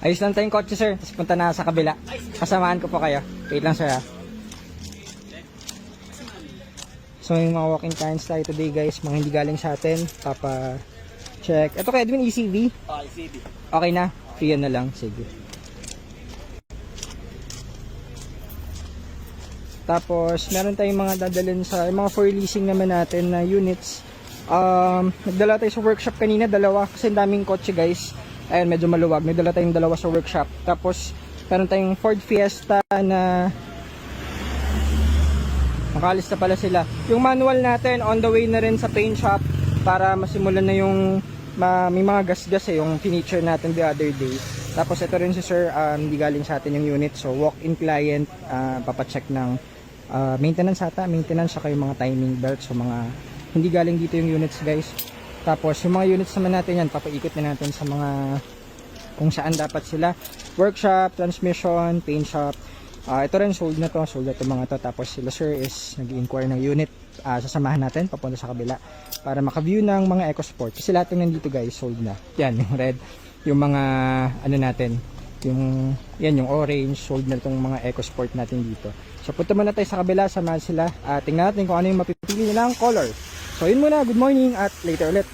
Ayos lang tayong kotse sir, tapos punta na sa kabila. Kasamahan ko po kayo. Wait lang sir ha. So yung mga walk-in clients tayo today guys, mga hindi galing sa atin. Papa check. Ito kay Edwin, ECV? ECV. Okay na? Iyan na lang, sige. Tapos meron tayong mga dadalhin sa mga for leasing naman natin na units. Nagdala tayo sa workshop kanina, dalawa kasi daming kotse guys. Ayun, medyo maluwag. Nagdala tayong dalawa sa workshop. Tapos meron tayong Ford Fiesta na makalis na pala sila. Yung manual natin on the way na rin sa paint shop para masimulan na yung may mga gas-gas yung finiture natin the other day. Tapos ito rin si sir, hindi galing sa atin yung unit. So walk-in client, papacheck ng maintenance ata, maintenance saka yung mga timing belts. So mga hindi galing dito yung units guys. Tapos yung mga units naman natin yan, papaikot na natin sa mga kung saan dapat sila. Workshop, transmission, paint shop. Ito rin sold na to, mga to. Tapos sila sir is nag-inquire ng unit. Sasamahan natin papunta sa kabila para maka-view ng mga EcoSport. Kasi lahat ng nandito guys sold na. Yan yung red, yung mga ano natin, yung orange, sold na itong mga EcoSport natin dito. So punta muna tayo sa kabila, samahan sila. Tingnan natin kung ano yung mapipili nilang color. So yun muna, good morning at later ulit.